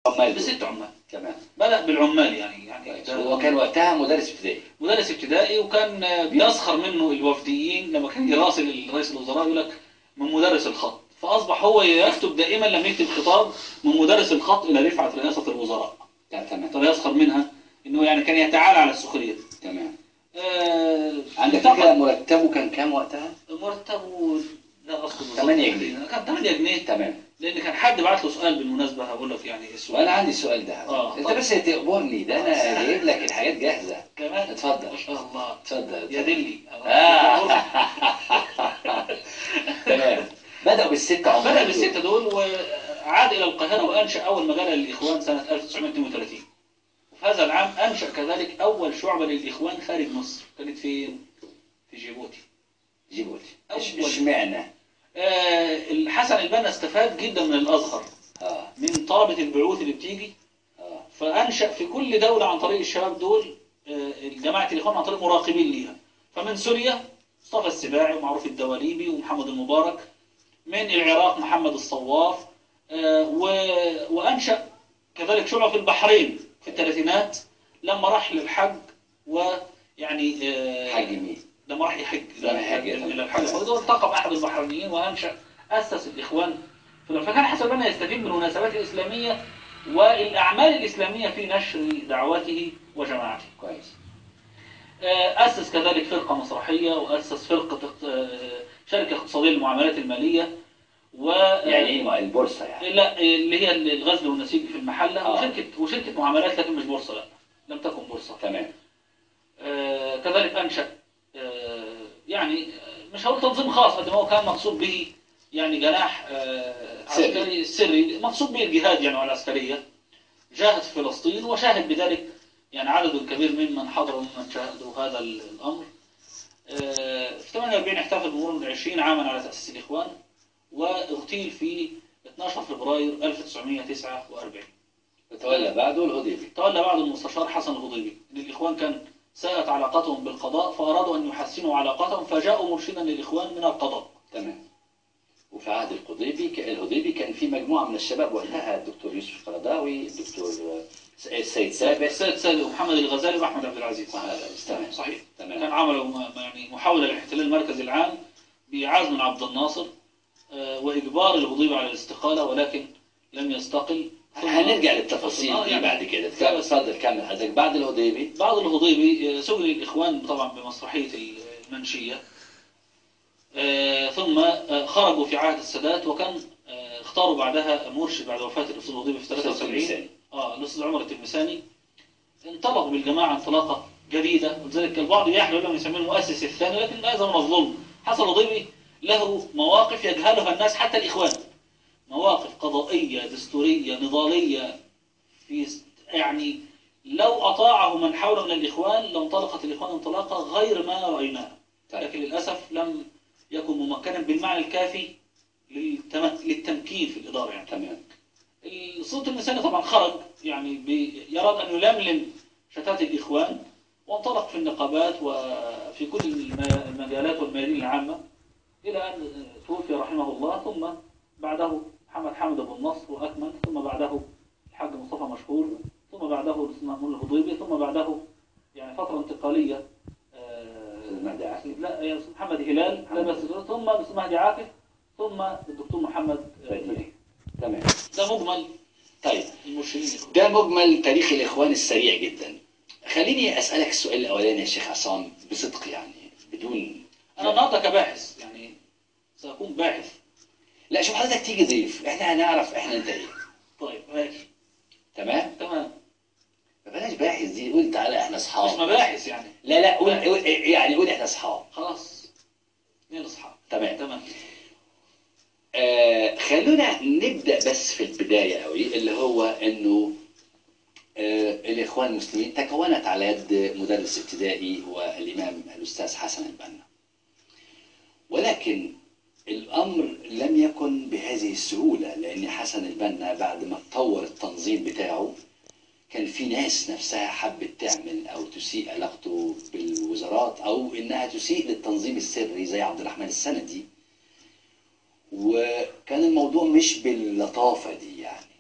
عمال دول. بست عمال. تمام. بدأ بالعمال يعني هو كان وقتها مدرس ابتدائي. مدرس ابتدائي، وكان بيسخر منه الوفديين لما كان يراسل رئيس الوزراء يقول لك من مدرس الخط، فأصبح هو يكتب دائما لما يكتب خطاب من مدرس الخط إلى رفعة رئاسة الوزراء. تمام. طب يسخر منها إنه يعني كان يتعالى على السخرية. تمام. عندك فكرة مرتبه كان كام وقتها؟ مرتبه لا أذكر 8 جنيه. كان 8 جنيه. تمام. لأن كان حد بعت له سؤال بالمناسبة، هقول لك يعني السؤال. وأنا عندي السؤال ده. أنت طبعا. بس تقبرني، ده أنا جايب لك الحاجات جاهزة. كمان. اتفضل. ما شاء الله. اتفضل. يا دلي. تمام. بدأوا بالستة عمال. بدأ بالستة دول وعاد إلى القاهرة وأنشأ أول مجلة للإخوان سنة 1932. وفي هذا العام أنشأ كذلك أول شعبة للإخوان خارج مصر. كانت فين؟ في جيبوتي. جيبوتي. اشمعنى؟ الحسن البنا استفاد جدا من الأزهر. من طلبة البعوث اللي بتيجي. فأنشأ في كل دولة عن طريق الشباب دول جماعة الإخوان عن طريق مراقبين ليها. فمن سوريا مصطفى السباعي ومعروف الدواليبي ومحمد المبارك. من العراق محمد الصواف. وأنشأ كذلك شعبة في البحرين في الثلاثينات لما راح للحج. ويعني حج مين؟ لما راح يحج إلى الحج والتقى بأحد البحرينيين أسس الإخوان. فكان حسن البنا يستفيد من المناسبات الإسلامية والأعمال الإسلامية في نشر دعوته وجماعته. كويس. أسس كذلك فرقة مسرحية، وأسس فرقة شركة اقتصادية للمعاملات المالية. يعني ايه البورصة يعني؟ لا، اللي هي الغزل والنسيج في المحلة. وشركة معاملات لكن مش بورصة، لا لم تكن بورصة. تمام. كذلك أنشأ يعني مش هقول تنظيم خاص قد ما هو كان مقصود به يعني جناح عسكري سري مقصود به الجهاد يعني والعسكرية. جاهد في فلسطين وشاهد بذلك يعني عدد كبير ممن حضروا ومن شاهدوا هذا الأمر. في 48 احتفل بمرور 20 عاما على تأسيس الإخوان، واغتيل في 12 فبراير 1949. تولى بعده الهضيبي. تولى بعده المستشار حسن الهضيبي. الإخوان كان ساءت علاقتهم بالقضاء فأرادوا أن يحسنوا علاقتهم فجاءوا مرشدا للإخوان من القضاء. تمام. وفي عهد الهضيبي كان في مجموعة من الشباب وقتها، الدكتور يوسف القرضاوي، الدكتور السيد سابق ومحمد الغزالي وأحمد عبد العزيز. تمام. صحيح. تمام. كان عملوا يعني محاولة لاحتلال المركز العام بعزم عبد الناصر وإجبار الهضيبي على الاستقالة، ولكن لم يستقل. هنرجع للتفاصيل دي بعد كده. اتفضل كمل حضرتك. بعد الهضيبي سجن الإخوان طبعا بمسرحية المنشية. ثم خرجوا في عهد السادات، وكان اختاروا بعدها مرشد بعد وفاة الأستاذ الهضيبي في 73. الأستاذ عمر التلمساني. انطلقوا بالجماعة انطلاقة جديدة، ولذلك البعض يحلو لهم يسميه المؤسس الثاني، لكن هذا من الظلم. حسن الهضيبي له مواقف يجهلها الناس حتى الإخوان، مواقف قضائية دستورية نضالية يعني لو أطاعه من حوله من الإخوان لانطلقت الإخوان انطلاقة غير ما رأيناها. لكن للأسف لم يكن ممكنا بالمعنى الكافي للتمكين في الإدارة يعني. تمام. الصوت المثالي طبعا خرج يعني يراد أن يلملم شتات الإخوان، وانطلق في النقابات وفي كل المجالات والميادين العامة إلى أن توفي رحمه الله. ثم بعده محمد حامد أبو النصر وأكمل، ثم بعده الحاج مصطفى مشهور، ثم بعده الأستاذ مأمون الهضيبي، ثم بعده يعني فترة انتقالية لا محمد هلال لا بس، ثم الأستاذ مهدي عاكف، ثم الدكتور محمد فتيح. تمام. ده مجمل. طيب ده مجمل تاريخ الإخوان السريع جدا. خليني أسألك السؤال الأولاني يا شيخ عصام بصدق يعني بدون. أنا النهارده كباحث يعني سأكون باحث. لا شوف حضرتك تيجي ضيف، احنا هنعرف انت ايه. طيب ماشي. تمام؟ تمام. بلاش باحث دي، قول تعالى احنا اصحاب. مش مباحث يعني. لا قول يعني قول احنا اصحاب. خلاص. مين اصحاب؟ تمام. خلونا نبدأ بس في البداية قوي، اللي هو انه الاخوان المسلمين تكونت على يد مدرس ابتدائي والامام الاستاذ حسن البنا. ولكن الأمر لم يكن بهذه السهولة، لأن حسن البنا بعد ما اتطور التنظيم بتاعه كان في ناس نفسها حبت تعمل أو تسيء علاقته بالوزارات أو إنها تسيء للتنظيم السري زي عبد الرحمن السندي. وكان الموضوع مش باللطافة دي يعني.